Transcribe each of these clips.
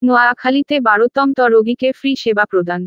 নোয়াখালীতে 12তম রোগীকে ফ্রি সেবা প্রদান।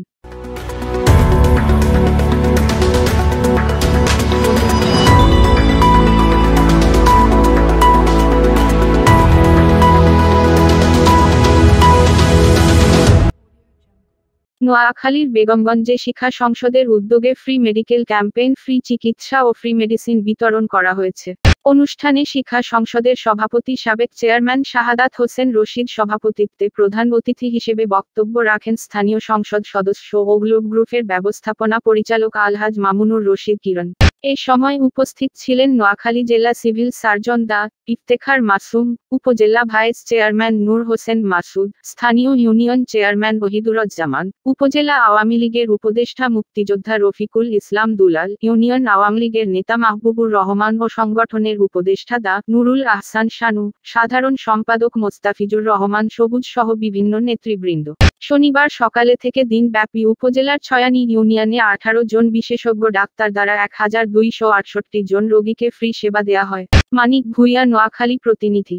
নোয়াখালীর বেগমগঞ্জে শিক্ষা সংসদের উদ্যোগে ফ্রি মেডিকেল ক্যাম্পেইন, ফ্রি চিকিৎসা ও ফ্রি মেডিসিন বিতরণ করা হয়েছে। অনুষ্ঠানে শিক্ষা সংসদের সভাপতি সাবেক চেয়ারম্যান শাহাদাত হোসেন রশিদ সভাপতিত্বে প্রধান অতিথি হিসেবে বক্তব্য রাখেন স্থানীয় সংসদ সদস্য ও গ্রুপের ব্যবস্থাপনা পরিচালক আলহাজ মামুনুর রশিদ কিরণ। এ সময় উপস্থিত ছিলেন নোয়াখালী জেলা সিভিল সার্জন ডা. ইফতেখার মাসুম, উপজেলা ভাইস চেয়ারম্যান নূর হোসেন মাসুদ, স্থানীয় ইউনিয়ন চেয়ারম্যান ওহিদুরজ্জামান, উপজেলা আওয়ামী লীগের উপদেষ্টা মুক্তিযোদ্ধা রফিকুল ইসলাম দুলাল, ইউনিয়ন আওয়ামী লীগের নেতা মাহবুবুর রহমান ও সংগঠনের উপদেষ্টা ডা. নুরুল আহসান শানু, সাধারণ সম্পাদক মোস্তাফিজুর রহমান সবুজ সহ বিভিন্ন নেতৃবৃন্দ। শনিবার সকালে থেকে দিনব্যাপী উপজেলার ছয়ানী ইউনিয়নে 18 জন বিশেষজ্ঞ ডাক্তার দ্বারা 1268 জন রোগীকে ফ্রি সেবা দেয়া হয়। মানিক ভূঁইয়া, নোয়াখালী প্রতিনিধি।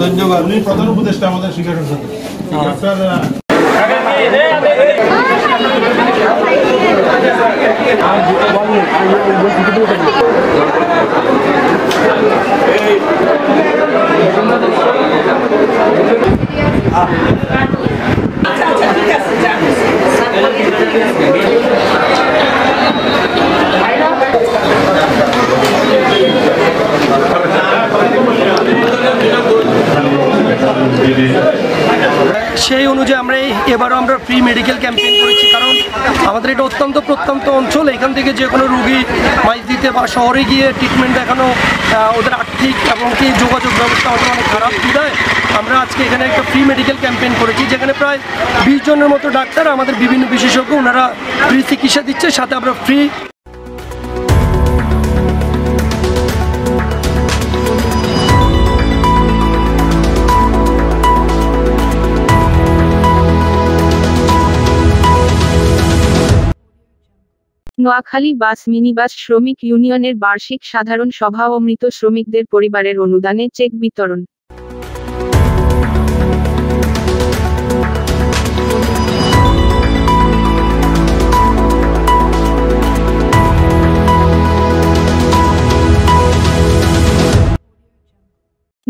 ধন্যবাদ। প্রধান উপদেষ্টা আমাদের শিক্ষা সংসদ সেই অনুযায়ী আমরা এবারও ফ্রি মেডিকেল ক্যাম্পেইন করেছি, কারণ আমাদের এটা অত্যন্ত প্রত্যন্ত অঞ্চল। এখান থেকে যে কোনো রুগী মাইজদিতে বা শহরে গিয়ে ট্রিটমেন্ট দেখানো ওদের আর্থিক এবং কি যোগাযোগ ব্যবস্থা ওদের অনেক খারাপ বিধায় আমরা আজকে এখানে একটা ফ্রি মেডিকেল ক্যাম্পেইন করেছি, যেখানে প্রায় 20 জনের মতো ডাক্তার, আমাদের বিভিন্ন বিশেষজ্ঞ, ওনারা ফ্রি চিকিৎসা দিচ্ছে, সাথে আমরা ফ্রি নোয়াখালী বাস মিনিবাস শ্রমিক ইউনিয়নের বার্ষিক সাধারণ সভা ও মৃত শ্রমিকদের পরিবারের অনুদানে চেক বিতরণ।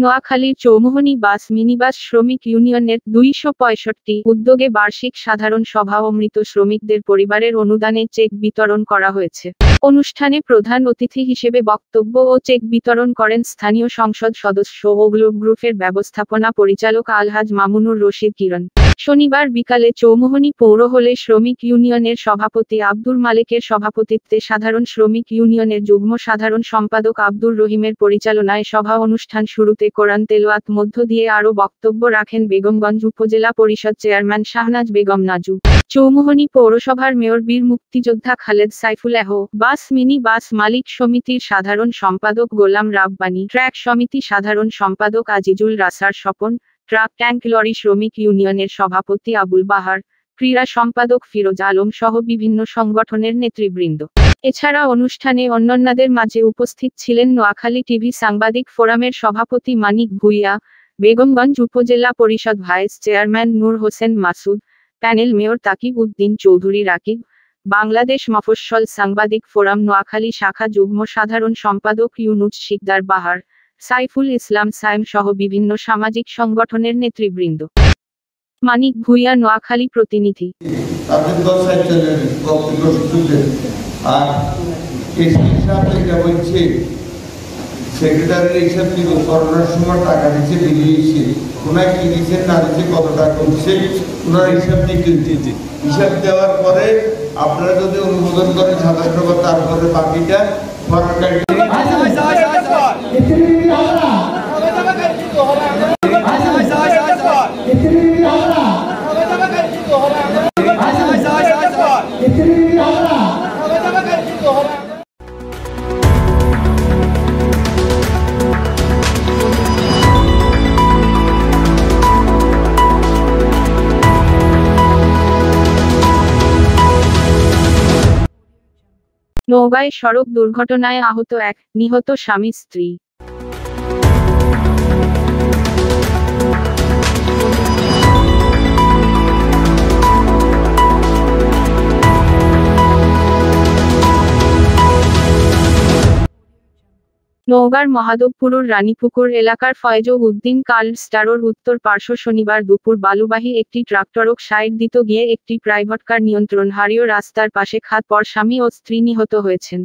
নোয়াখালীর চৌমুহনী বাস মিনিবাস শ্রমিক ইউনিয়নের 265 উদ্যোগে বার্ষিক সাধারণ সভা ও মৃত শ্রমিকদের পরিবারের অনুদানে চেক বিতরণ করা হয়েছে। অনুষ্ঠানে প্রধান অতিথি হিসেবে বক্তব্য ও চেক বিতরণ করেন স্থানীয় সংসদ সদস্য ও গ্রুপের ব্যবস্থাপনা পরিচালক আলহাজ মামুনুর রশিদ কিরণ। শনিবার বিকালে চৌমুহনী পৌর হলে শ্রমিক ইউনিয়নের সভাপতি আব্দুল মালেকের সভাপতিত্বে সাধারণ শ্রমিক ইউনিয়নের যুগ্ম সাধারণ সম্পাদক আব্দুর রহিমের পরিচালনায় সভা অনুষ্ঠান শুরুতে কোরআন তেলাওয়াত মধ্য দিয়ে আরও বক্তব্য রাখেন বেগমগঞ্জ উপজেলা পরিষদ চেয়ারম্যান শাহনাজ বেগম নাজু, চৌমুহনী পৌরসভার মেয়র বীর মুক্তিযোদ্ধা Khaled Saifullah, bus mini bus মালিক সমিতির সাধারণ সম্পাদক গোলাম রাব্বানী, ট্র্যাক সমিতি সাধারণ সম্পাদক আজিজুল রাসার স্বপন, ট্রাক ট্যাঙ্ক লরি শ্রমিক ইউনিয়নের সভাপতি আবুল বাহার, ক্রীড়া সম্পাদক ফিরোজ আলম সহ বিভিন্ন সংগঠনের নেতৃবৃন্দ। এছাড়া অনুষ্ঠানে অন্যান্যদের মাঝে উপস্থিত ছিলেন নোয়াখালী টিভি সাংবাদিক ফোরামের সভাপতি মানিক ভূঁইয়া, বেগমগঞ্জ উপজেলা পরিষদ ভাইস চেয়ারম্যান নূর হোসেন মাসুদ, প্যানেল মেয়র তাকিব উদ্দিন চৌধুরী রাকিব, বাংলাদেশ মফস্বল সাংবাদিক ফোরাম নোয়াখালী শাখা যুগ্ম সাধারণ সম্পাদক ইউনুস শিকদার বাহার, সাইফুল ইসলাম সাইম সহ বিভিন্ন সামাজিক সংগঠনের নেতৃবৃন্দ। মানিক ভূঁইয়া, নোয়াখালী প্রতিনিধি। সেক্রেটারির হিসাব নিব, করোনার সময় টাকা দিচ্ছে, বেরিয়েছে, ওনার কি দিচ্ছেন না দিচ্ছে, কত টাকা করছে, ওনার হিসাব নিয়ে কিনতে হিসাব দেওয়ার পরে আপনারা যদি অনুমোদন করেন 27 টাকা, তারপরে বাকিটা সরকারি নওগাঁয় সড়ক দুর্ঘটনায় আহত 1, নিহত স্বামী স্ত্রী। নওগাঁর মহাদেবপুরের রানীপুকুর এলাকার ফয়েজ উদ্দিন কার্ল স্টারোর উত্তর পার্শ্ব শনিবার দুপুর বালুবাহী একটি ট্রাক্টরক সাইড দিতে গিয়ে একটি প্রাইভেট কার নিয়ন্ত্রণ হারিয়ে রাস্তার পাশে খাত পর স্বামী ও স্ত্রী নিহত হয়েছেন।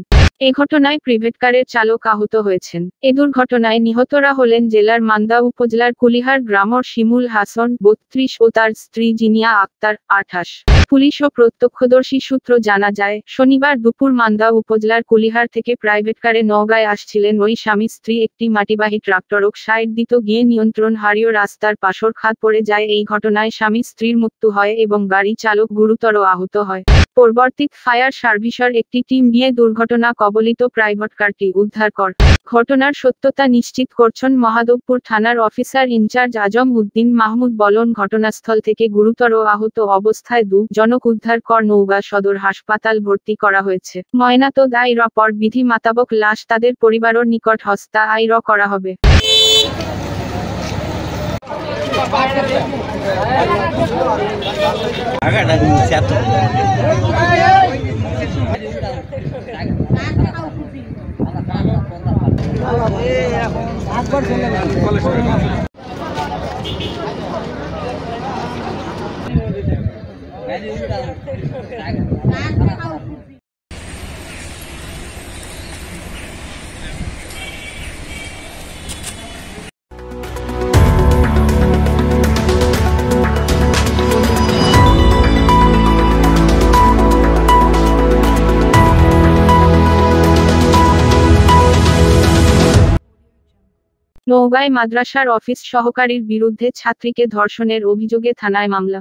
এ ঘটনায় প্রাইভেট কারের চালক আহত হয়েছেন। এ দুর্ঘটনায় নিহতরা হলেন জেলার মান্দা উপজেলার কুলিহার গ্রামের শিমুল হাসান 32 ও তার স্ত্রী জিনিয়া আক্তার 28। পুলিশ ও প্রত্যক্ষদর্শী সূত্র জানা যায়, শনিবার দুপুর মান্দা উপজেলার কুলিহার থেকে প্রাইভেট কারে নওগাঁয় আসছিলেন ওই স্বামী স্ত্রী একটি মাটিবাহী ট্রাক্টরক সাইড দিতে গিয়ে নিয়ন্ত্রণ হারিয়ে রাস্তার পাশর খাত পড়ে যায়। এই ঘটনায় স্বামী স্ত্রীর মৃত্যু হয় এবং গাড়ি চালক গুরুতর আহত হয়। পরবর্তীতে ফায়ার সার্ভিসের একটি টিম গিয়ে দুর্ঘটনা কবলিত প্রাইভেট কারটি উদ্ধার করে। ঘটনার সত্যতা নিশ্চিত করছেন মহাদেবপুর থানার অফিসার ইনচার্জ আজম উদ্দিন মাহমুদ বলেন, ঘটনাস্থল থেকে গুরুতর আহত অবস্থায় জনক উদ্ধার কর নওগাঁ সদর হাসপাতাল ভর্তি করা হয়েছে। ময়নাতদন্তের পর বিধি মোতাবেক লাশ তাদের পরিবারের নিকট হস্তান্তর করা হবে। নওগাঁয় মাদ্রাসার অফিস সহকারীর বিরুদ্ধে ছাত্রীকে ধর্ষণের অভিযোগে থানায় মামলা।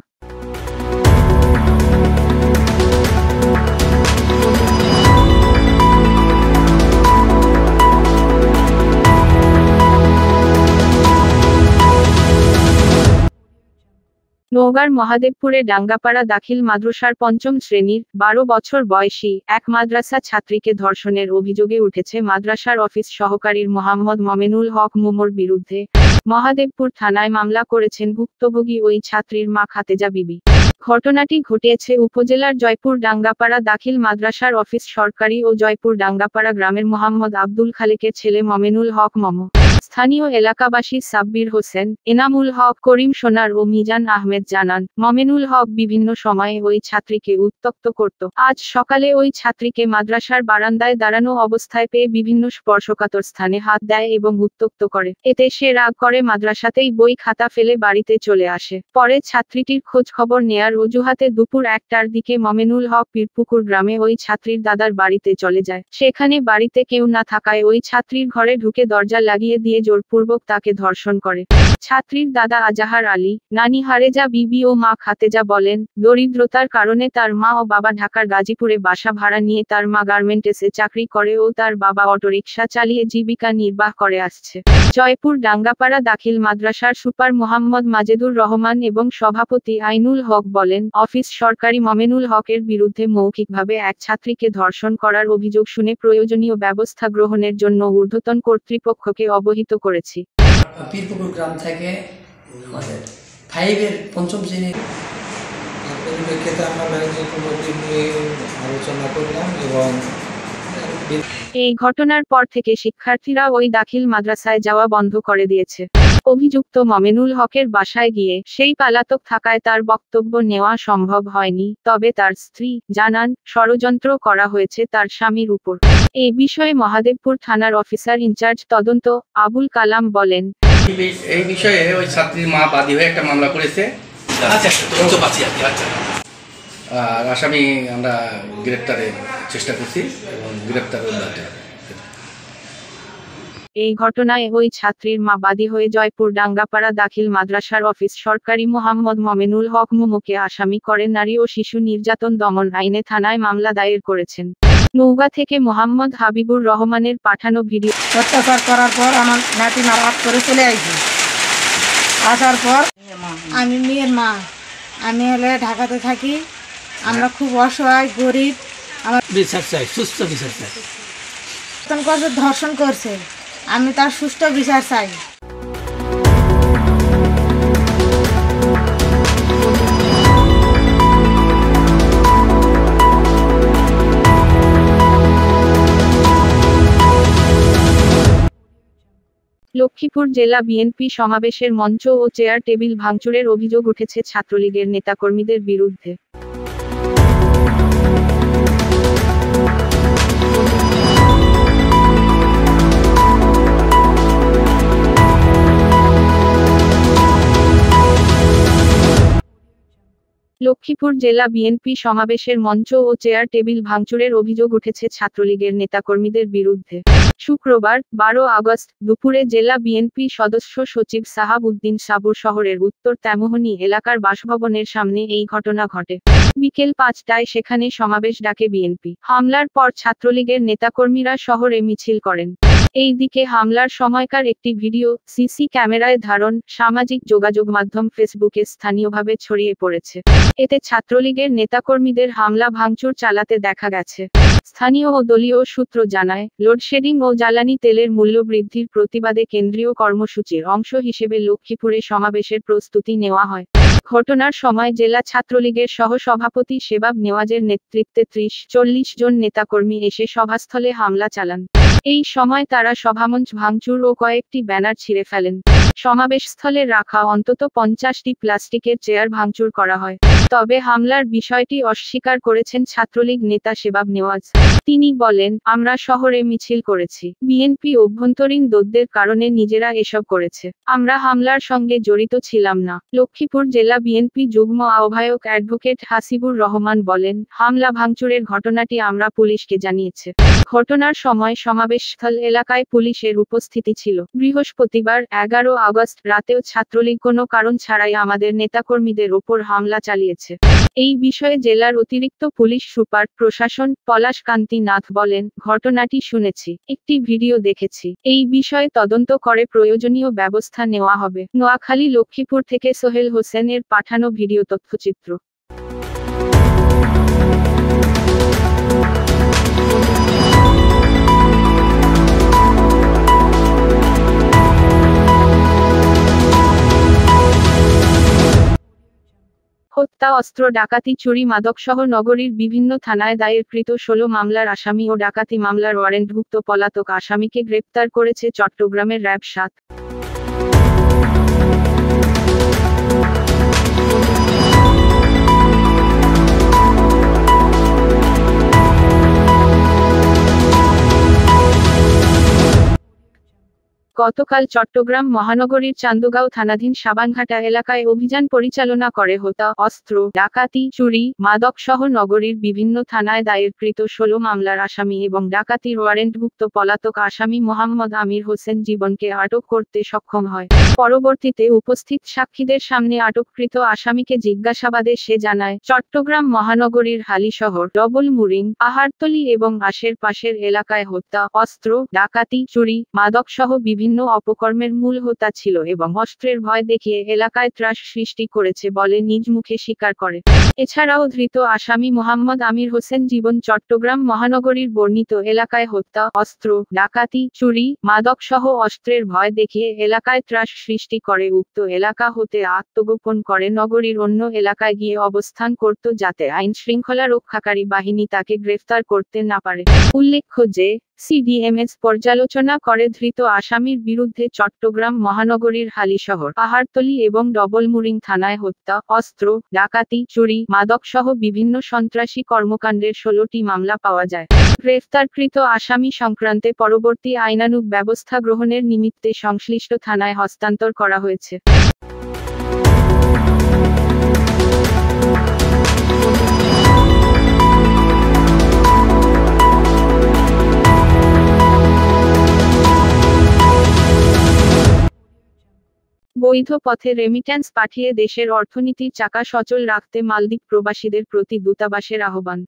নওগাঁর মহাদেবপুরে ডাঙ্গাপাড়া দাখিল মাদ্রাসার ৫ম শ্রেণীর ১২ বছর বয়সী এক মাদ্রাসা ছাত্রীকে ধর্ষণের অভিযোগে উঠেছে মাদ্রাসার অফিস সহকারীর মোহাম্মদ মমিনুল হক মোমোর বিরুদ্ধে। মহাদেবপুর থানায় মামলা করেছেন ভুক্তভোগী ওই ছাত্রীর মা খাতেজা বিবি। ঘটনাটি ঘটিয়েছে উপজেলার জয়পুর ডাঙ্গাপাড়া দাখিল মাদ্রাসার অফিস সরকারি ও জয়পুর ডাঙ্গাপাড়া গ্রামের মোহাম্মদ আব্দুল খালেকের ছেলে মমিনুল হক মমো। স্থানীয় এলাকাবাসী সাব্বির হোসেন, এনামুল হক, করিম সোনার ও মিজান আহমেদ জানান, মমিনুল হক বিভিন্ন সময়ে ওই ছাত্রীকে উত্ত্যক্ত করত। আজ সকালে ওই ছাত্রীকে মাদ্রাসার বারান্দায় দাঁড়ানো অবস্থায় পেয়ে বিভিন্ন স্পর্শকাতর স্থানে হাত দেয় এবং উত্ত্যক্ত করে। এতে সে রাগ করে মাদ্রাসাতেই বই খাতা ফেলে বাড়িতে চলে আসে। পরে ছাত্রীটির খোঁজ খবর নেয়ার অজুহাতে দুপুর ১টার দিকে মমিনুল হক পীরপুকুর গ্রামে ওই ছাত্রীর দাদার বাড়িতে চলে যায়। সেখানে বাড়িতে কেউ না থাকায় ওই ছাত্রীর ঘরে ঢুকে দরজা লাগিয়ে দিয়ে জোরপূর্বক তাকে ধর্ষণ করে। ছাত্রীর দাদা আজাহার আলী, নানি হারেজা বিবি ও মা খাতেজা বলেন, দরিদ্রতার কারণে তার মা ও বাবা ঢাকার গাজীপুরে বাসা ভাড়া নিয়ে তার মা গার্মেন্টসে চাকরি করে ও তার বাবা অটোরিকশা চালিয়ে জীবিকা নির্বাহ করে আসছে। জয়পুর ডাঙ্গাপাড়া দাখিল মাদ্রাসার সুপার মোহাম্মদ মাজেদুর রহমান এবং সভাপতি আইনুল হক বলেন, অফিস সরকারি মমিনুল হকের বিরুদ্ধে মৌখিকভাবে এক ছাত্রীকে ধর্ষণ করার অভিযোগ শুনে প্রয়োজনীয় ব্যবস্থা গ্রহণের জন্য ঊর্ধ্বতন কর্তৃপক্ষকে অবহিত করেছি। পীরপুকুর গ্রাম থেকে আমাদের 5-এর ৫ম শ্রেণীর পরিপ্রেক্ষিতে আমরা ম্যানেজিং কমিটি নিয়ে আলোচনা করলাম এবং এই ঘটনার পর থেকে শিক্ষার্থীরা ওই দাখিল মাদ্রাসায় যাওয়া বন্ধ করে দিয়েছে। অভিযুক্ত মমিনুল হকের বাসায় গিয়ে সেই পলাতক থাকায় তার বক্তব্য নেওয়া সম্ভব হয়নি। তবে তার স্ত্রী জানান, ষড়যন্ত্র করা হয়েছে তার স্বামীর উপর। এই বিষয়ে মহাদেবপুর থানার অফিসার ইনচার্জ তদন্ত আবুল কালাম বলেন, এই বিষয়ে ওই ছাত্রীর মা বাদী হয়ে একটা মামলা করেছে। আর আসামি আমরা গ্রেপ্তারের চেষ্টা করছি এবং গ্রেপ্তার এই ঘটনায় ওই ছাত্রীর মা বাদী হয়ে জয়পুর ডাঙ্গাপাড়া দাখিল মাদ্রাসার অফিস সরকারি মোহাম্মদ মমিনুল হক মোমোকে আসামি করে নারী ও শিশু নির্যাতন দমন আইনে থানায় মামলা দায়ের করেছেন। নওগাঁ থেকে মোহাম্মদ হাবিবুর রহমানের পাঠানো ভিডিও। অত্যাচার করার পর আমার নাতি মারাত করে চলে আসি। আসার পর আমি মেয়ের মা, আমি হলে ঢাকাতে থাকি। আমরা খুব অসহায় গরিব। আমার বিচার চাই, সুস্থ বিচার চাই। ধর্ষণ করছে, আমি তার সুষ্ঠু বিচার চাই। লক্ষ্মীপুর জেলা বিএনপি সমাবেশের মঞ্চ ও চেয়ার টেবিল ভাঙচুরের অভিযোগ উঠেছে ছাত্রলীগের নেতাকর্মীদের বিরুদ্ধে। লক্ষ্মীপুর জেলা বিএনপি সমাবেশের মঞ্চ ও চেয়ার টেবিল ভাঙচুরের অভিযোগ উঠেছে ছাত্রলীগের নেতাকর্মীদের বিরুদ্ধে। শুক্রবার 12 আগস্ট দুপুরে জেলা বিএনপি সদস্য সচিব সাহাব উদ্দিন সাবুর শহরের উত্তর তেমোহনী এলাকার বাসভবনের সামনে এই ঘটনা ঘটে। বিকেল 5টায় সেখানে সমাবেশ ডাকে বিএনপি। হামলার পর ছাত্রলীগের নেতাকর্মীরা শহরে মিছিল করেন। এই দিকে হামলার সময়কার একটি ভিডিও সিসি ক্যামেরায় ধারণ সামাজিক যোগাযোগ মাধ্যম ফেসবুকে স্থানীয়ভাবে ছড়িয়ে পড়েছে। এতে ছাত্রলীগের নেতাকর্মীদের হামলা ভাঙচুর চালাতে দেখা গেছে। স্থানীয় ও দলীয় সূত্র জানায়, লোডশেডিং ও জ্বালানি তেলের মূল্য বৃদ্ধির প্রতিবাদে কেন্দ্রীয় কর্মসূচির অংশ হিসেবে লক্ষ্মীপুরে সমাবেশের প্রস্তুতি নেওয়া হয়। ঘটনার সময় জেলা ছাত্রলীগের সহ-সভাপতি শেবাব নেওয়াজের নেতৃত্বে 30-40 জন নেতাকর্মী এসে সভাস্থলে হামলা চালান। এই সময় তারা সভামঞ্চ ভাঙচুর ও কয়েকটি ব্যানার ছিঁড়ে ফেলেন। সমাবেশস্থলে রাখা অন্তত 50টি প্লাস্টিকের চেয়ার ভাঙচুর করা হয়। তবে হামলার বিষয়টি অস্বীকার করেছেন ছাত্রলীগ নেতা শেবাব নেওয়াজ। তিনি বলেন, আমরা শহরে মিছিল করেছি। বিএনপি অভ্যন্তরীণ দ্বন্দ্বের কারণে নিজেরা এসব করেছে। আমরা হামলার সঙ্গে জড়িত ছিলাম না। লক্ষ্মীপুর জেলা বিএনপি যুগ্ম আহ্বায়ক অ্যাডভোকেট হাসিবুর রহমান বলেন, হামলা ভাঙচুরের ঘটনাটি আমরা পুলিশকে জানিয়েছে। ঘটনার সময় সমাবেশস্থল এলাকায় পুলিশের উপস্থিতি ছিল। বৃহস্পতিবার 11 আগস্ট রাতেও ছাত্রলীগ কোনো কারণ ছাড়াই আমাদের নেতাকর্মীদের ওপর হামলা চালিয়েছে। এই বিষয়ে জেলার অতিরিক্ত পুলিশ সুপার প্রশাসন পলাশ কান্তি নাথ বলেন, ঘটনাটি শুনেছি, একটি ভিডিও দেখেছি। এই বিষয়ে তদন্ত করে প্রয়োজনীয় ব্যবস্থা নেওয়া হবে। নোয়াখালী লক্ষ্মীপুর থেকে সোহেল হোসেনের পাঠানো ভিডিও তথ্যচিত্র। হত্যা, অস্ত্র, ডাকাতি, চুরি, মাদকসহ নগরীর বিভিন্ন থানায় দায়েরকৃত 16 মামলার আসামি ও ডাকাতি মামলার ওয়ারেন্টভুক্ত পলাতক আসামিকে গ্রেপ্তার করেছে চট্টগ্রামের র্যাব 7। গতকাল চট্টগ্রাম মহানগরীর চান্দগাঁও থানাধীন সাবানঘাটা এলাকায় অভিযান পরিচালনা করে হত্যা, অস্ত্র, ডাকাতি, চুরি, মাদকসহ নগরীর বিভিন্ন থানায় দায়েরকৃত 16 মামলার আসামি এবং ডাকাতির ওয়ারেন্টভুক্ত পলাতক আসামি মোহাম্মদ আমির হোসেন জীবনকে আটক করতে সক্ষম হয়। পরবর্তীতে উপস্থিত সাক্ষীদের সামনে আটককৃত আসামিকে জিজ্ঞাসাবাদে সে জানায়, চট্টগ্রাম মহানগরীর হালিশহর, ডবল মুরিং, পাহাড়তলী এবং আশেপাশের এলাকায় হত্যা, অস্ত্র, ডাকাতি, চুরি, মাদকসহ বিভিন্ন অপকর্মের মূল হোতা ছিল এবং অস্ত্রের ভয় দেখিয়ে এলাকায় ত্রাস সৃষ্টি করেছে বলে নিজ মুখে স্বীকার করে। এছাড়াও ধৃত আসামি মোহাম্মদ আমির হোসেন জীবন চট্টগ্রাম মহানগরীর বর্ণিত এলাকায় হত্যা, অস্ত্র, ডাকাতি, চুরি, মাদকসহ অস্ত্রের ভয় দেখিয়ে এলাকায় ত্রাস সৃষ্টি করে উক্ত এলাকা হতে আত্মগোপন করে নগরীর অন্য এলাকায় গিয়ে অবস্থান করত যাতে আইন শৃঙ্খলা রক্ষাকারী বাহিনী তাকে গ্রেফতার করতে না পারে। উল্লেখ্য যে, সিডিএমএস পর্যালোচনা করে ধৃত আসামির বিরুদ্ধে চট্টগ্রাম মহানগরীর হালিশহর, পাহাড়তলী এবং ডবলমুরিং থানায় হত্যা, অস্ত্র, ডাকাতি, চুরি, মাদকসহ বিভিন্ন সন্ত্রাসী কর্মকাণ্ডের 16টি মামলা পাওয়া যায়। গ্রেফতারকৃত আসামি সংক্রান্তে পরবর্তী আইনানুগ ব্যবস্থা গ্রহণের নিমিত্তে সংশ্লিষ্ট থানায় হস্তান্তর করা হয়েছে। বৈধ পথে রেমিট্যান্স পাঠিয়ে দেশের অর্থনীতির চাকা সচল রাখতে মালদ্বীপ প্রবাসীদের প্রতি দূতাবাসের আহ্বান।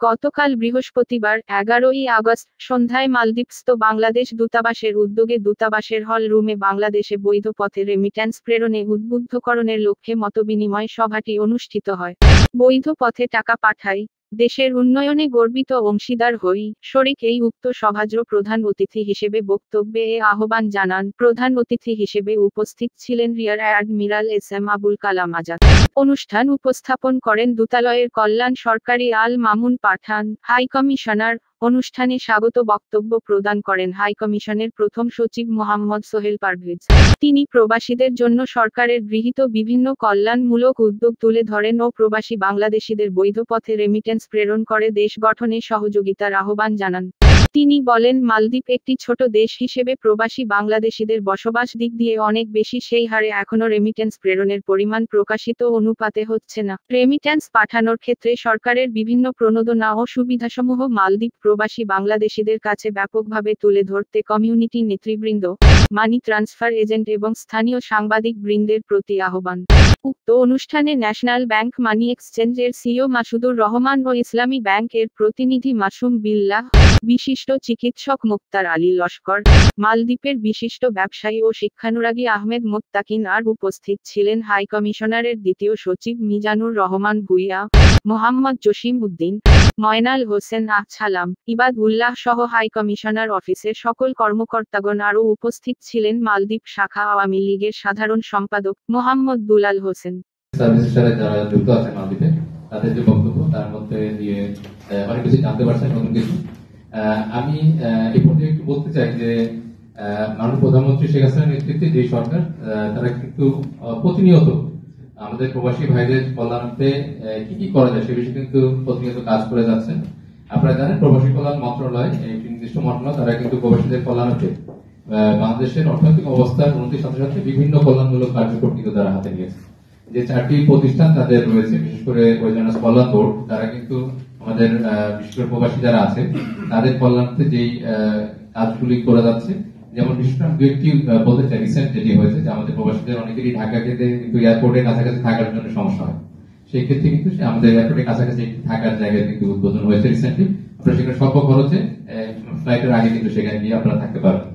গতকাল বৃহস্পতিবার 11 আগস্ট সন্ধ্যায় মালদ্বীপস্থ বাংলাদেশ দূতাবাসের উদ্যোগে দূতাবাসের হল রুমে বাংলাদেশে বৈধ পথে রেমিট্যান্স প্রেরণে উদ্বুদ্ধকরণের লক্ষ্যে মতবিনিময় সভাটি অনুষ্ঠিত হয়। বৈধ পথে টাকা পাঠাই, দেশের উন্নয়নে গর্বিত অংশীদার হই শরিক এই উক্ত সভাজ্র প্রধান অতিথি হিসেবে বক্তব্যে এ আহ্বান জানান। প্রধান অতিথি হিসেবে উপস্থিত ছিলেন rear admiral SM. Abul Kalam Azad. অনুষ্ঠান উপস্থাপন করেন দূতালয়ের কল্যাণ সরকারি আল মামুন পাঠান, হাই কমিশনার। অনুষ্ঠানে স্বাগত বক্তব্য প্রদান করেন হাই কমিশনের প্রথম সচিব মোহাম্মদ সোহেল পারভেজ। তিনি প্রবাসীদের জন্য সরকারের গৃহীত বিভিন্ন কল্যাণমূলক উদ্যোগ তুলে ধরেন ও প্রবাসী বাংলাদেশিদের বৈধ পথে রেমিটেন্স প্রেরণ করে দেশ গঠনে সহযোগিতার আহ্বান জানান। তিনি বলেন, মালদ্বীপ একটি ছোট দেশ হিসেবে প্রবাসী বাংলাদেশিদের বসবাস দিক দিয়ে অনেক বেশি, সেই হারে এখনো রেমিটেন্স প্রেরণের পরিমাণ প্রকাশিত অনুপাতে হচ্ছে না। রেমিটেন্স পাঠানোর ক্ষেত্রে সরকারের বিভিন্ন প্রণোদনা ও সুবিধাসমূহ মালদ্বীপ প্রবাসী বাংলাদেশিদের কাছে ব্যাপকভাবে তুলে ধরতে কমিউনিটি নেতৃবৃন্দ, মানি ট্রান্সফার এজেন্ট এবং স্থানীয় সাংবাদিক বৃন্দের প্রতি আহ্বান। উক্ত অনুষ্ঠানে ন্যাশনাল ব্যাংক মানি এক্সচেঞ্জের সিইও মাসুদুর রহমান ও ইসলামী ব্যাংক এর প্রতিনিধি মাসুম বিল্লাহ, বিশিষ্ট চিকিৎসক মুক্তার আলী লস্কর, মালদ্বীপের বিশিষ্ট ব্যবসায়ী ও শিক্ষানুরাগী আহমেদ মোত্তাকিন আর উপস্থিত ছিলেন হাই কমিশনারের দ্বিতীয় সচিব মিজানুর রহমান ভুইয়া, মোহাম্মদ জসিম উদ্দিন, ময়নাল হোসেন আহছালাম, ইবাদ উল্লাহ সহ হাই কমিশনার অফিসের সকল কর্মকর্তাগণ। আরও উপস্থিত ছিলেন মালদ্বীপ শাখা আওয়ামী লীগের সাধারণ সম্পাদক মোহাম্মদ দুলাল হোসেন। সার্ভিসের সাথে যারা যুক্ত আছে মালদ্বীপে, তাদের যে বক্তব্য তার মধ্যে দিয়ে অনেক কিছু জানতে পারছেন, নতুন কিছু। আমি এই পর্যায়ে একটু বলতে চাই যে মাননীয় প্রধানমন্ত্রী শেখ হাসিনার নেতৃত্বে যে সরকার, তারা কিন্তু প্রতিনিয়ত আমাদের প্রবাসী ভাইদের কল্যাণার্থে কি কি করা যায় সে বিষয়ে কিন্তু প্রতিনিয়ত কাজ করে যাচ্ছেন। আপনারা জানেন, প্রবাসী কল্যাণ মন্ত্রণালয় একটি নির্দিষ্ট মন্ত্রণালয়, তারা কিন্তু প্রবাসীদের কল্যাণার্থে বাংলাদেশের অর্থনৈতিক অবস্থার উন্নতির সাথে সাথে বিভিন্ন কল্যাণমূলক কার্যক্রম কিন্তু তারা হাতে নিয়েছে। যে 4টি প্রতিষ্ঠান তাদের রয়েছে, বিশেষ করে ওয়েলনেস কল্যাণ বোর্ড, তারা কিন্তু আমাদের বিশেষ করে প্রবাসী যারা আছে তাদের কল্যাণার্থে যেই কাজগুলি করে যাচ্ছে। যেমন বিশেষ করে দু একটি বলতে চাই, রিসেন্ট যেটি হয়েছে যে আমাদের প্রবাসীদের অনেকেরই ঢাকা যেতে কিন্তু এয়ারপোর্টের কাছাকাছি থাকার জন্য সমস্যা হয়। সেই ক্ষেত্রে কিন্তু আমাদের এয়ারপোর্টের কাছাকাছি একটি থাকার জায়গায় কিন্তু উদ্বোধন হয়েছে রিসেন্টলি। আপনারা সেখানে স্বল্প খরচে ফ্লাইটের আগে কিন্তু সেখানে গিয়ে আপনারা থাকতে পারবেন।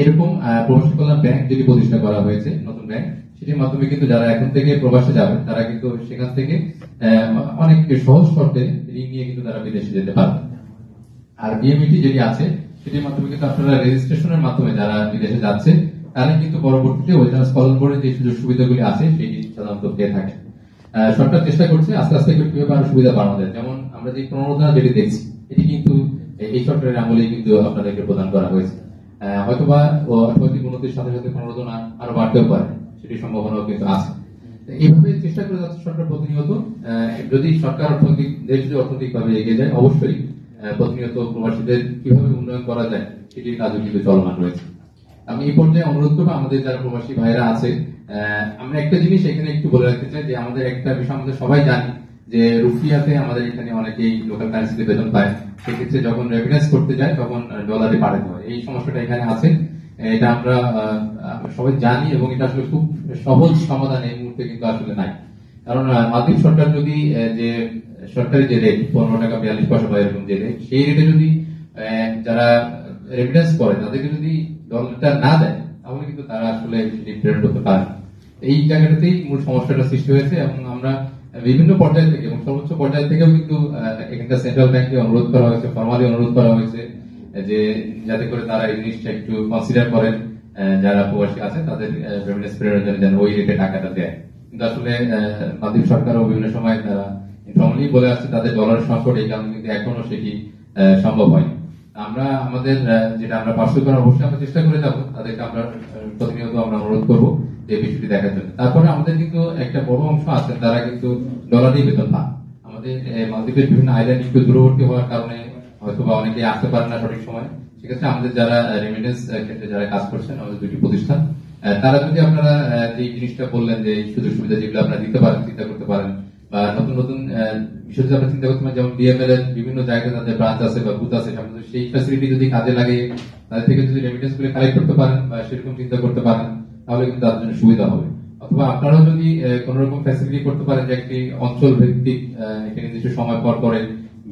এরকম প্রবাসী কল্যাণ ব্যাংক যেটি প্রতিষ্ঠা করা হয়েছে, নতুন ব্যাংক, সেটির মাধ্যমে কিন্তু যারা এখন থেকে প্রবাসে যাবে তারা কিন্তু সেখান থেকে অনেক সহজ শর্তে ঋণ নিয়ে কিন্তু তারা বিদেশে যেতে পারবে। আর বিএমইটি যেটি আছে সেটির মাধ্যমে কিন্তু আপনারা রেজিস্ট্রেশনের মাধ্যমে যারা বিদেশে যাচ্ছে তারা কিন্তু পরবর্তীতে ওয়েলনেস কল্যাণ বোর্ডের যে সুযোগ সুবিধাগুলি আছে সেটি সাধারণত পেয়ে থাকে। সরকার চেষ্টা করছে আস্তে আস্তে কিভাবে আরো সুবিধা বাড়ানো যায়। যেমন আমরা যে প্রণোদনা যেটি দেখছি, এটি কিন্তু এই সরকারের আমলেই কিন্তু আপনাদেরকে প্রদান করা হয়েছে। হয়তোবা অর্থনৈতিক উন্নতির সাথে সাথে প্রণোদনা আরো বাড়তেও পারে, সেটির সম্ভাবনাও কিন্তু আছে। এইভাবে চেষ্টা করে যাচ্ছে সরকার প্রতিনিয়ত। যদি সরকার দেশ যদি অর্থনৈতিকভাবে এগিয়ে যায়, অবশ্যই প্রতিনিয়ত প্রবাসীদের কিভাবে উন্নয়ন করা যায় সেটির কাজও কিন্তু চলমান রয়েছে। আমি এই পর্যায়ে অনুরোধ করবো আমাদের যারা প্রবাসী ভাইরা আছে, আমরা একটা জিনিস এখানে একটু বলে রাখতে চাই যে আমাদের একটা বিষয় আমাদের সবাই জানি যে রুপিয়াতে আমাদের এখানে অনেকেই লোকাল কারেন্সিতে বেতন পায়, সেক্ষেত্রে যখন রেমিটেন্স করতে যায় তখন ডলারে পাঠাতে হয়। এই সমস্যাটা এখানে আছে, এটা আমরা সবাই জানি এবং এটা আসলে খুব সহজ সমাধান এই মুহূর্তে কিন্তু আসলে নাই। কারণ মালদ্বীপ সরকার যদি যে সরকারি যে রেট 15 টাকা 42 পয়সা বা এরকম যে রেট, সেই রেটে যদি যারা রেমিটেন্স করে তাদেরকে যদি ডলারটা না দেয় তাহলে কিন্তু তারা আসলে সেটি প্রেরণ করতে পারে। এই জায়গাটাতেই মূল সমস্যাটা সৃষ্টি হয়েছে এবং আমরা বিভিন্ন পর্যায় থেকে এবং সর্বোচ্চ পর্যায় থেকেও কিন্তু এখানকার সেন্ট্রাল ব্যাংকে অনুরোধ করা হয়েছে, ফরমালি অনুরোধ করা হয়েছে যে যাতে করে তারা এই জিনিসটা একটু কনসিডার করেন, যারা প্রবাসী আছে তাদের রেমিটেন্স প্রেরণের জন্য যেন ওই রেটে টাকাটা দেয়। কিন্তু আসলে মালদ্বীপ সরকারও বিভিন্ন সময় তারা ইনফর্মালি বলে আসছে তাদের ডলারের সংকট, এই কারণে কিন্তু এখনো সেটি সম্ভব হয়নি। আমরা আমাদের যেটা আমরা পার্শ্ব করার অবশ্যই আমরা চেষ্টা করে যাবো, তাদেরকে আমরা প্রতিনিয়ত আমরা অনুরোধ করবো যে বিষয়টি দেখার জন্য। তারপরে আমাদের কিন্তু একটা বড় অংশ আছে তারা কিন্তু ডলারই বেতন পান। আমাদের মালদ্বীপের বিভিন্ন আইল্যান্ড একটু দূরবর্তী হওয়ার কারণে হয়তো বা অনেকে আসতে পারেন না সঠিক সময়। সেক্ষেত্রে আমাদের যারা রেমিটেন্স ক্ষেত্রে যারা কাজ করছেন, আমাদের দুটি প্রতিষ্ঠান, তারা যদি আপনারা যে জিনিসটা বললেন যে সুযোগ সুবিধা যেগুলো আপনারা দিতে পারেন, চিন্তা করতে পারেন, বা নতুন নতুন বিষয় যদি আমরা চিন্তা করতে পারেন, যেমন ডিএমএল এর বিভিন্ন জায়গায় তাদের ব্রাঞ্চ আছে বা বুথ আছে, সেই ফ্যাসিলিটি যদি কাজে লাগে তাদের থেকে যদি রেমিটেন্স গুলো কালেক্ট করতে পারেন বা সেরকম চিন্তা করতে পারেন তাহলে কিন্তু তাদের জন্য সুবিধা হবে। অথবা আপনারাও যদি কোন রকম ফ্যাসিলিটি করতে পারেন যে একটি অঞ্চল ভিত্তিক এখানে নির্দিষ্ট সময় পর পরে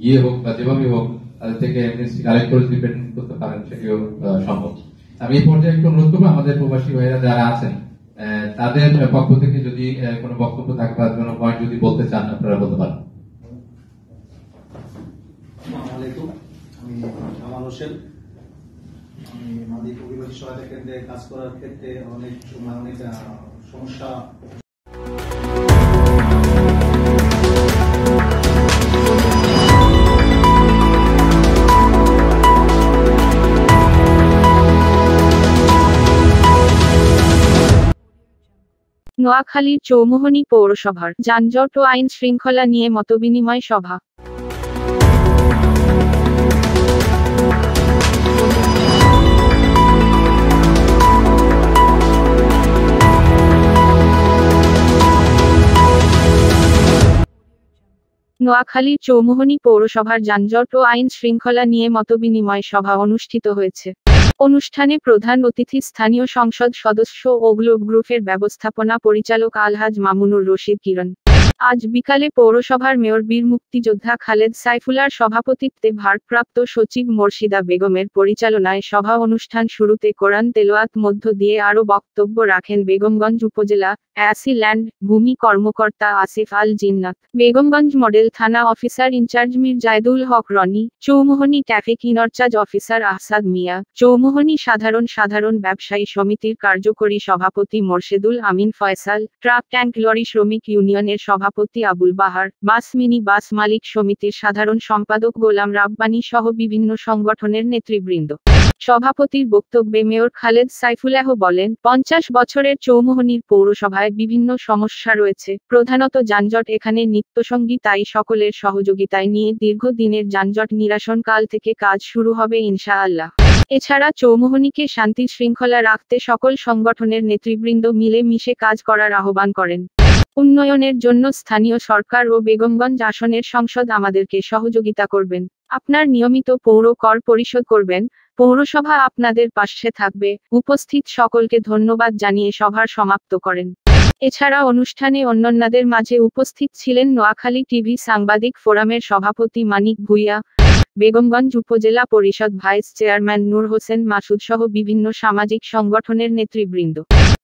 গিয়ে হোক বা যেভাবে হোক তাদের থেকে রেমিটেন্স কালেক্ট করে যদি পেমেন্ট করতে পারেন, সেটিও সম্ভব। আমি এই পর্যায়ে একটু অনুরোধ করবো আমাদের প্রবাসী ভাইরা যারা আছেন তাদের পক্ষ থেকে যদি কোনো বক্তব্য থাকে বা কোনো পয়েন্ট যদি বলতে চান আপনারা বলতে পারেন। আসসালামু আলাইকুম। আমি মোহাম্মদ জসিম উদ্দিন, মালদ্বীপ শাখা আওয়ামী লীগের সাধারণ সম্পাদক। আলাইকুম। আমি কামাল হোসেন। আমি মাদি পরিবেশ সহায়তা কেন্দ্রে কাজ করার ক্ষেত্রে অনেক সময় অনেক সমস্যা নোয়াখালীর চৌমুহনী পৌরসভার যানজট ও আইন শৃঙ্খলা নিয়ে মতবিনিময় সভা। নোয়াখালীর চৌমুহনী পৌরসভার যানজট ও আইন শৃঙ্খলা নিয়ে মতবিনিময় সভা অনুষ্ঠিত হয়েছে। অনুষ্ঠানে প্রধান অতিথি স্থানীয় সংসদ সদস্য ও গ্লোব গ্রুপের ব্যবস্থাপনা পরিচালক আলহাজ মামুনুর রশিদ কিরণ। আজ বিকালে পৌরসভার মেয়র বীর মুক্তিযোদ্ধা খালেদ সাইফুল্লাহর সভাপতিত্বে ভারপ্রাপ্ত সচিব মোর্শিদা বেগমের পরিচালনায় সভা অনুষ্ঠান শুরুতে কোরআন তেলাওয়াত মধ্য দিয়ে আরও বক্তব্য রাখেন বেগমগঞ্জ উপজেলা অ্যাসি ল্যান্ড ভূমি কর্মকর্তা আসিফ আল জিন্নাত, বেগমগঞ্জ মডেল থানা officer in charge Mir Zaydul Haque Roni, Chowmuhani traffic in charge officer Ahsad Mia, Chowmuhani সাধারণ ব্যবসায়ী সমিতির কার্যকরী সভাপতি Morshedul Amin Faisal, truck tank lorry শ্রমিক ইউনিয়নের সভাপতি আবুল বাহার, বাস মিনি বাস মালিক সমিতির সাধারণ সম্পাদক গোলাম রাব্বানী সহ বিভিন্ন সংগঠনের নেতৃবৃন্দ। সভাপতির বক্তব্যে মেয়র খালেদ সাইফুল্লাহ বলেন, 50 বছরের চৌমুহনীর পৌরসভায় বিভিন্ন সমস্যা রয়েছে, প্রধানত যানজট এখানে নিত্যসঙ্গী, তাই সকলের সহযোগিতায় নিয়ে দীর্ঘদিনের যানজট নিরসন কাল থেকে কাজ শুরু হবে ইনশাআল্লাহ। এছাড়া চৌমুহনীকে শান্তি শৃঙ্খলা রাখতে সকল সংগঠনের নেতৃবৃন্দ মিলে মিশে কাজ করার আহ্বান করেন। উন্নয়নের জন্য স্থানীয় সরকার ও বেগমগঞ্জ আসনের সংসদ আমাদেরকে সহযোগিতা করবেন। আপনার নিয়মিত পৌর কর পরিশোধ করবেন, পৌরসভা আপনাদের পাশে থাকবে। উপস্থিত সকলকে ধন্যবাদ জানিয়ে সভার সমাপ্ত করেন। এছাড়া অনুষ্ঠানে অন্যান্যদের মাঝে উপস্থিত ছিলেন নোয়াখালী টিভি সাংবাদিক ফোরামের সভাপতি মানিক ভূঁইয়া, বেগমগঞ্জ উপজেলা পরিষদ ভাইস চেয়ারম্যান নূর হোসেন মাসুদ সহ বিভিন্ন সামাজিক সংগঠনের নেতৃবৃন্দ।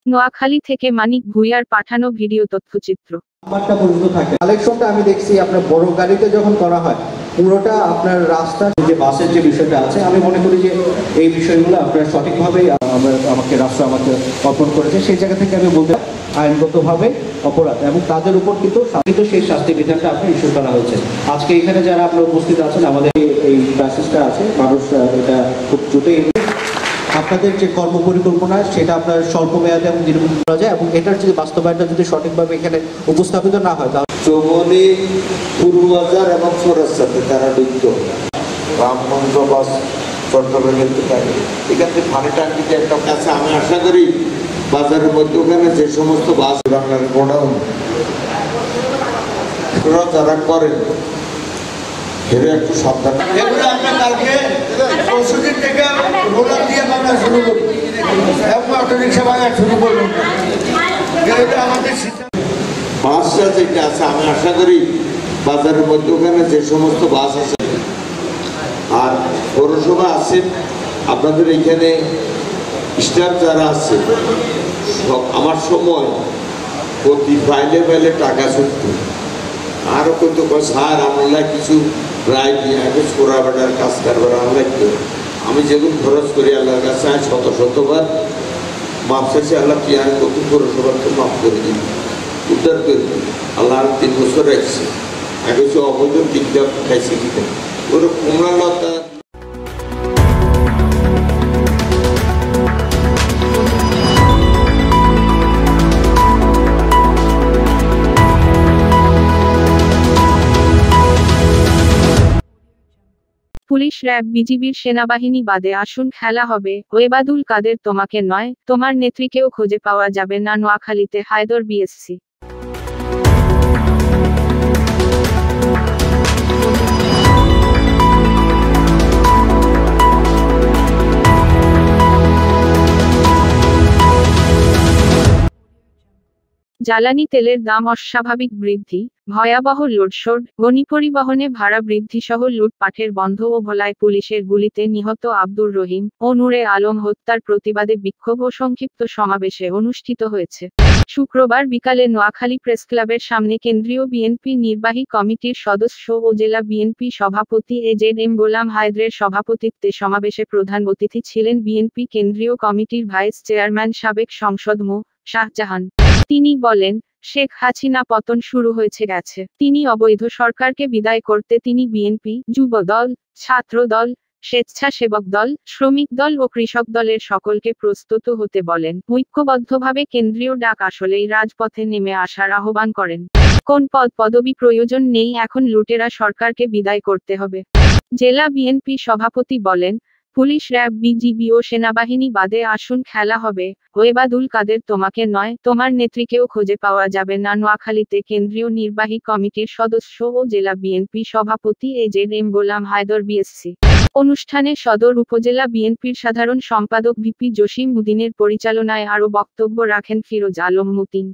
নোয়াখালী থেকে মানিক ভূঁইয়ার পাঠানো ভিডিও তথ্যচিত্র। পর্যন্ত থাকে কালেকশনটা আমি দেখছি আপনার বড় গাড়িতে যখন করা হয় পুরোটা আপনার রাস্তা যে বাসের যে বিষয়টা আছে, আমি মনে করি যে এই বিষয়গুলো আপনার সঠিকভাবেই আমাকে রাস্তা আমাকে অর্পণ করেছে, সেই জায়গা থেকে আমি বলতে আইনগতভাবে অপরাধ এবং তাদের উপর কিন্তু সেই শাস্তি বিধানটা আপনার ইস্যু করা হয়েছে। আজকে এখানে যারা আপনার উপস্থিত আছেন, আমাদের এই ক্রাইসিসটা আছে, মানুষ এটা খুব দ্রুতই আপনাদের যে কর্ম পরিকল্পনা সেটা আপনার স্বল্প মেয়াদে এবং দীর্ঘ করা যায়, এবং এটার যদি বাস্তবায়নটা যদি সঠিকভাবে এখানে উপস্থাপিত না হয় তাহলে চৌমুহনী পূর্ববাজার এবং চৌরাস্তাতে তারা লিপ্ত রামগঞ্জ বাস চট্টগ্রামের থাকে, এখান থেকে ফানি টাঙ্কিতে একটা কাছে। আমি আশা করি বাজারের মধ্যে ওখানে যে সমস্ত বাস বাংলার গোডাউন যারা করেন এরা একটু সাবধান। এগুলো আমরা কালকে পরশুদিন থেকে রোলার দিয়ে ভাঙা শুরু করি এবং অটোরিক্সা ভাঙা শুরু করবো। আমাদের বাসটা যেটা আছে, আমি আশা করি বাজারের মধ্যে ওখানে যে সমস্ত বাস আছে আর পৌরসভা আছে, আপনাদের এখানে স্টাফ যারা আছে, আমার সময় প্রতি ফাইলে ফাইলে টাকা ছুটতো। আরও কিন্তু স্যার আমরা কিছু প্রায় দিয়ে আগে ছোড়া বেটার কাজ কারবার আমরা আমি যেগুলো খরচ করি আল্লাহর কাছে শতবার মাপ চাইছি। আল্লাহ কি আমি কত পৌরসভাকে মাফ করে দিই, উদ্ধার করে দিই। আল্লাহ আর 3 বছর রাখছে, আগে হচ্ছে অবৈধ দিকটা খাইছে কিনা ওর কোমলতা। পুলিশ, র্যাব, বিজিবির সেনাবাহিনী বাদে আসুন খেলা হবে ওয়েবাদুল কাদের তোমাকে নয়, তোমার নেত্রীকেও খুঁজে পাওয়া যাবে না। নোয়াখালীতে হায়দর বিএসসি। জ্বালানি তেলের দাম অস্বাভাবিক বৃদ্ধি, ভয়াবহ লোডশেড, গণপরিবহনে ভাড়া বৃদ্ধিসহ লুটপাটের বন্ধ ও ভোলায় পুলিশের গুলিতে নিহত আব্দুর রহিম ও নূরে আলম হত্যার প্রতিবাদে বিক্ষোভ ও সংক্ষিপ্ত সমাবেশে অনুষ্ঠিত হয়েছে। শুক্রবার বিকালে নোয়াখালী প্রেসক্লাবের সামনে কেন্দ্রীয় বিএনপি নির্বাহী কমিটির সদস্য ও জেলা বিএনপি সভাপতি এজেড গোলাম হায়দরের সভাপতিত্বে সমাবেশে প্রধান অতিথি ছিলেন বিএনপি কেন্দ্রীয় কমিটির ভাইস চেয়ারম্যান সাবেক সংসদ মো. শাহজাহান। তিনি বলেন, শেখ হাসিনা পতন শুরু গেছে। তিনি অবৈধ সরকারকে বিদায় করতে তিনি বিএনপি, যুব দল, ছাত্র দল, স্বেচ্ছাসেবক দল, শ্রমিক দল ও কৃষক দলের সকলকে প্রস্তুত হতে বলেন। ঐক্যবদ্ধভাবে কেন্দ্রীয় ডাক আসলেই রাজপথে নেমে আসার আহ্বান করেন। কোন পদবি প্রয়োজন নেই, এখন লুটেরা সরকারকে বিদায় করতে হবে। জেলা বিএনপি সভাপতি বলেন, পুলিশ, র্যাব, বিজিবি ও সেনাবাহিনী বাদে আসুন খেলা হবে। ওয়েবাদুল কাদের তোমাকে নয়, তোমার নেত্রীকেও খুঁজে পাওয়া যাবে না। নোয়াখালীতে কেন্দ্রীয় নির্বাহী কমিটির সদস্য ও জেলা বিএনপি সভাপতি এজেড গোলাম হায়দর বিএসসি। অনুষ্ঠানে সদর উপজেলা বিএনপির সাধারণ সম্পাদক ভিপি জসিম উদ্দিনের পরিচালনায় আরও বক্তব্য রাখেন ফিরোজ আলম মতিন,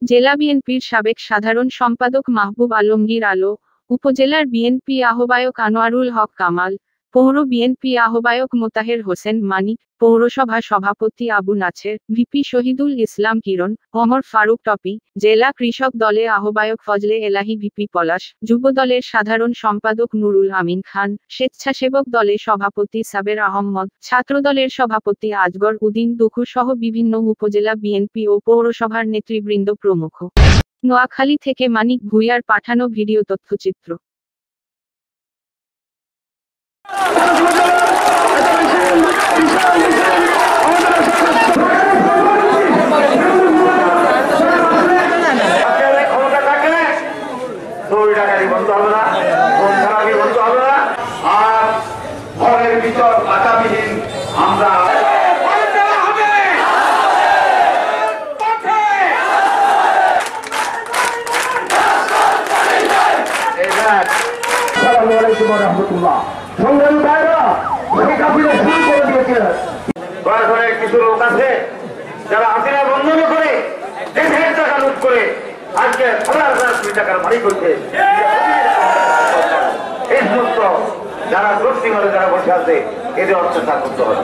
জেলা বিএনপির সাবেক সাধারণ সম্পাদক মাহবুব আলমগীর আলো, উপজেলার বিএনপি আহ্বায়ক আনোয়ারুল হক কামাল, পৌর বিএনপি আহ্বায়ক মোতাহের হোসেন মানিক, পৌরসভা সভাপতি আবু নাছের, ভিপি শহীদুল ইসলাম কিরণ, ওমর ফারুক টপি, জেলা কৃষক দলে আহ্বায়ক ফজলে এলাহি, ভিপি পলাশ, যুব দলের সাধারণ সম্পাদক নুরুল আমিন খান, স্বেচ্ছাসেবক দলের সভাপতি সাবের আহমদ, ছাত্রদলের সভাপতি আজগর উদ্দিন দুখু সহ বিভিন্ন উপজেলা বিএনপি ও পৌরসভার নেতৃবৃন্দ প্রমুখ। নোয়াখালী থেকে মানিক ভূঁইয়ার পাঠানো ভিডিও তথ্যচিত্র। আর ঘরের ভিতর বাধাবিহীন আমরা কিছু লোক আছে যারা হাসিনা বন্ধন করে দেশের টাকা লুট করে আজকে কোটি টাকার মালিক হচ্ছে। এই সমস্ত যারা গোষ্ঠী ঘরে যারা বসে আছে এদের অত্যাচার করতে হবে।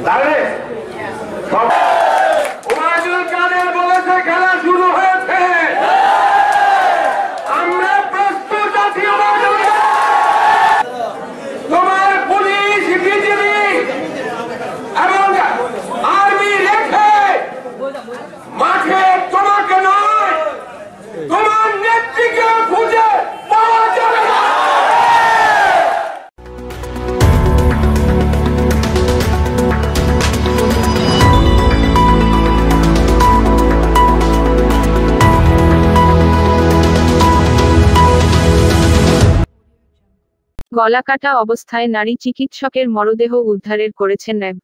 তাহলে ওবায়দুল কাদের বলেছে খেলা শুরু হয়েছে, আমরা প্রস্তুত আছি। তোমার পুলিশ, বিজিবি এবং আর্মি রেখে মাঠে তোমাকে নয়, তোমার নেত্রীকে খুঁজে পাওয়া যাবে না। গলাকাটা অবস্থায় নারী চিকিৎসকের মরদেহ উদ্ধারের করেছেন র্যাব।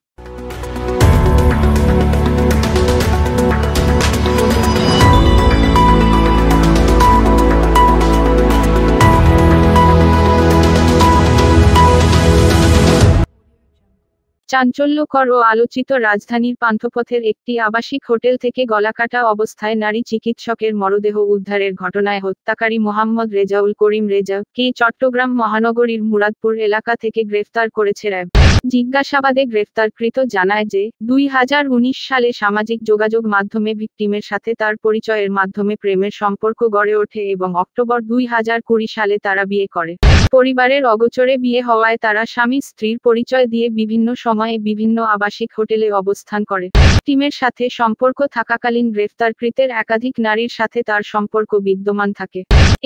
চাঞ্চল্যকর ও আলোচিত রাজধানীর পান্থপথের একটি আবাসিক হোটেল থেকে গলাকাটা অবস্থায় নারী চিকিৎসকের মরদেহ উদ্ধারের ঘটনায় হত্যাকারী মোহাম্মদ রেজাউল করিম রেজাকে চট্টগ্রাম মহানগরীর মুরাদপুর এলাকা থেকে গ্রেফতার করেছে র্যাব। জিজ্ঞাসাবাদে গ্রেফতারকৃত জানায় যে 2019 সালে সামাজিক যোগাযোগ মাধ্যমে ভিকটিমের সাথে তার পরিচয়ের মাধ্যমে প্রেমের সম্পর্ক গড়ে ওঠে এবং অক্টোবর 2020 সালে তারা বিয়ে করে। পরিবারের অগোচরে বিয়ে হওয়ায় তারা স্বামী স্ত্রীর পরিচয় দিয়ে বিভিন্ন সময়ে বিভিন্ন আবাসিক হোটেলে অবস্থান করে। ভিকটিমের সাথে সম্পর্ক থাকাকালীন গ্রেফতারকৃতের একাধিক নারীর সাথে তার সম্পর্ক বিদ্যমান থাকে।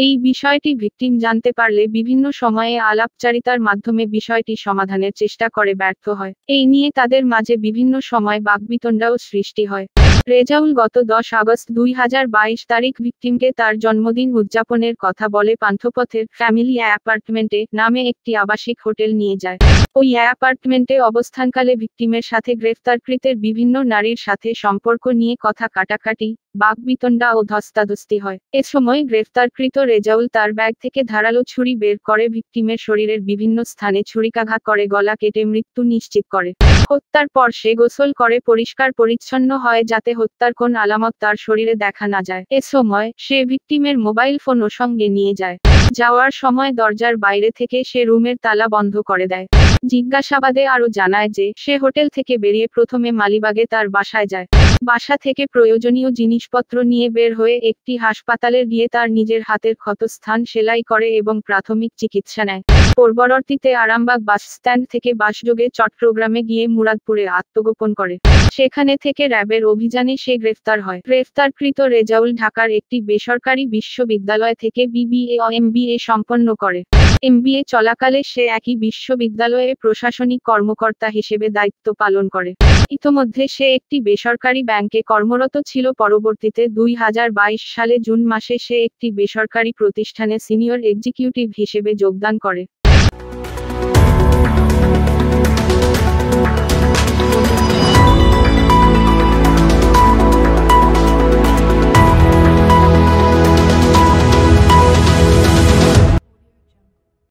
এই বিষয়টি ভিকটিম জানতে পারলে বিভিন্ন সময়ে আলাপচারিতার মাধ্যমে বিষয়টি সমাধানের চেষ্টা করে ব্যর্থ হয়। এই নিয়ে তাদের মাঝে বিভিন্ন সময় বাকবিতণ্ডাও সৃষ্টি হয়। রেজাউল গত 10 আগস্ট 2022 তারিখ ভিকটিমকে তার জন্মদিন উদযাপনের কথা বলে পান্থপথের ফ্যামিলি অ্যাপার্টমেন্টে নামে একটি আবাসিক হোটেল নিয়ে যায়। ওই অ্যাপার্টমেন্টে অবস্থানকালে ভিকটিমের সাথে গ্রেফতারকৃতের বিভিন্ন নারীর সাথে সম্পর্ক নিয়ে কথা কাটাকাটি, বাকবিতণ্ডা ও ধস্তাধস্তি হয়। এ সময় গ্রেফতারকৃত রেজাউল তার ব্যাগ থেকে ধারালো ছুরি বের করে ভিকটিমের শরীরের বিভিন্ন স্থানে ছুরিকাঘাত করে গলা কেটে মৃত্যু নিশ্চিত করে। হত্যার পর সে গোসল করে পরিষ্কার পরিচ্ছন্ন হয় যাতে যাতে হত্যার কোন আলামত তার শরীরে দেখা না যায়। এ সময় সে ভিকটিমের মোবাইল ফোনও সঙ্গে নিয়ে যায়। যাওয়ার সময় দরজার বাইরে থেকে সে রুমের তালা বন্ধ করে দেয়। জিজ্ঞাসাবাদে আরও জানায় যে সে হোটেল থেকে বেরিয়ে প্রথমে মালিবাগে তার বাসায় যায়। বাসা থেকে প্রয়োজনীয় জিনিসপত্র নিয়ে বের হয়ে একটি হাসপাতালে গিয়ে তার নিজের হাতের ক্ষতস্থান সেলাই করে এবং প্রাথমিক চিকিৎসা নেয়। পরবর্তীতে আরামবাগ বাস স্ট্যান্ড থেকে বাসযোগে চট্টগ্রামে গিয়ে মুরাদপুরে আত্মগোপন করে। সেখানে থেকে র্যাবের অভিযানে সে গ্রেফতার হয়। গ্রেফতারকৃত রেজাউল ঢাকার একটি বেসরকারি বিশ্ববিদ্যালয় থেকে বিবিএ ও এমবিএ সম্পন্ন করে। এমবিএ চলাকালে সে একই বিশ্ববিদ্যালয়ে প্রশাসনিক কর্মকর্তা হিসেবে দায়িত্ব পালন করে। ইতোমধ্যে সে একটি বেসরকারি ব্যাংকে কর্মরত ছিল। পরবর্তীতে 2022 সালে জুন মাসে সে একটি বেসরকারি প্রতিষ্ঠানে সিনিয়র এক্সিকিউটিভ হিসেবে যোগদান করে।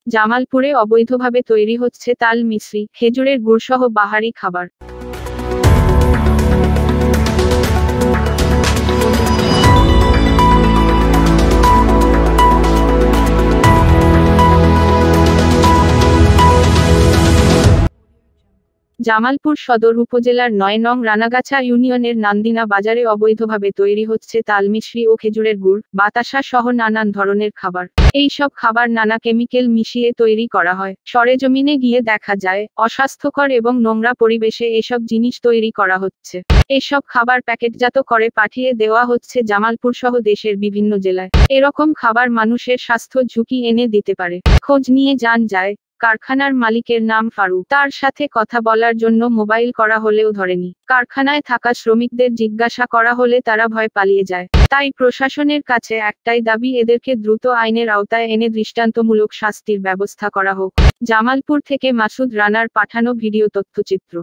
জামালপুরে অবৈধভাবে তৈরি হচ্ছে তাল মিছরি, খেজুরের গুড়সহ বাহারি খাবার। জামালপুর সদর উপজেলার 9 নং রানাগাছা ইউনিয়নের নান্দিনা বাজারে অবৈধভাবে তৈরি হচ্ছে তাল মিছরি ও খেজুরের গুড়, বাতাসা সহ নানান ধরনের খাবার। এই সব খাবার নানা কেমিক্যাল মিশিয়ে তৈরি করা হয়। সরেজমিনে গিয়ে দেখা যায় অস্বাস্থ্যকর এবং নোংরা পরিবেশে এসব জিনিস তৈরি করা হচ্ছে। এসব খাবার প্যাকেটজাত করে পাঠিয়ে দেওয়া হচ্ছে জামালপুর সহ দেশের বিভিন্ন জেলায়। এরকম খাবার মানুষের স্বাস্থ্য ঝুঁকি এনে দিতে পারে। খোঁজ নিয়ে জানা যায় কারখানার মালিকের নাম ফারুক। তার সাথে কথা বলার জন্য মোবাইল করা হলেও ধরেনি। কারখানায় থাকা শ্রমিকদের জিজ্ঞাসা করা হলে তারা ভয় পালিয়ে যায়। তাই প্রশাসনের কাছে একটাই দাবি, এদেরকে দ্রুত আইনের আওতায় এনে দৃষ্টান্তমূলক শাস্তির ব্যবস্থা করা হোক। জামালপুর থেকে মাসুদ রানার পাঠানো ভিডিও তথ্যচিত্র।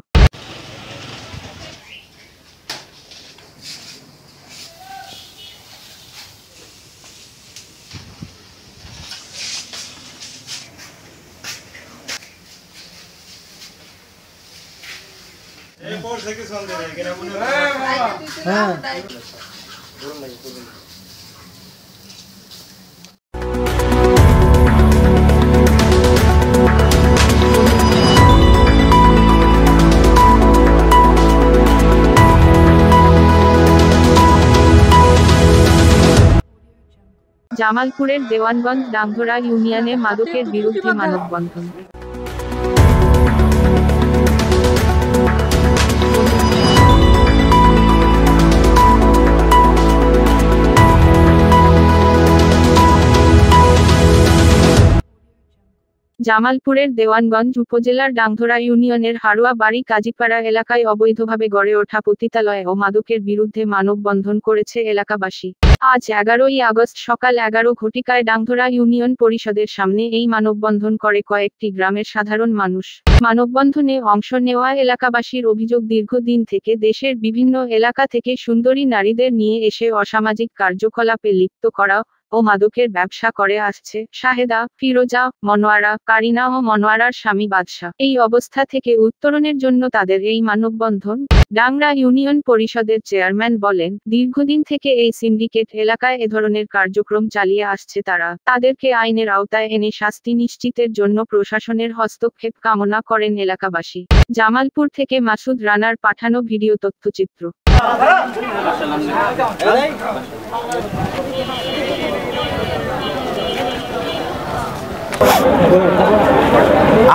জামালপুরের দেওয়ানগঞ্জ ডাংধরা ইউনিয়নে মাদকের বিরুদ্ধে মানববন্ধন। জামালপুরের দেওয়ানগঞ্জ উপজেলার ডাংধরা ইউনিয়নের হারুয়া বাড়ি কাজীপাড়া এলাকায় অবৈধভাবে গড়ে ওঠা পতিতালয় ও মাদকের বিরুদ্ধে মানববন্ধন করেছে এলাকাবাসী। আজ 11ই আগস্ট সকাল 11 ঘটিকায় ডাংধরা ইউনিয়ন পরিষদের সামনে এই মানববন্ধন করে কয়েকটি গ্রামের সাধারণ মানুষ। মানববন্ধনে অংশ নেওয়া এলাকাবাসীর অভিযোগ, দীর্ঘদিন থেকে দেশের বিভিন্ন এলাকা থেকে সুন্দরী নারীদের নিয়ে এসে অসামাজিক কার্যকলাপে লিপ্ত করা ও মাদকের ব্যবসা করে আসছে শাহেদা, ফিরোজা, মনোয়ারা, কারিনা ও মনোয়ারার স্বামী বাদশা। এই অবস্থা থেকে উত্তরণের জন্য তাদের এই মানববন্ধন। ডাংরা ইউনিয়ন পরিষদের চেয়ারম্যান বলেন, দীর্ঘদিন থেকে এই সিন্ডিকেট এলাকায় এ ধরনের কার্যক্রম চালিয়ে আসছে তারা। তাদেরকে আইনের আওতায় এনে শাস্তি নিশ্চিতের জন্য প্রশাসনের হস্তক্ষেপ কামনা করেন এলাকাবাসী। জামালপুর থেকে মাসুদ রানার পাঠানো ভিডিও তথ্যচিত্র।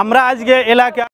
আমরা আজকে এলাকা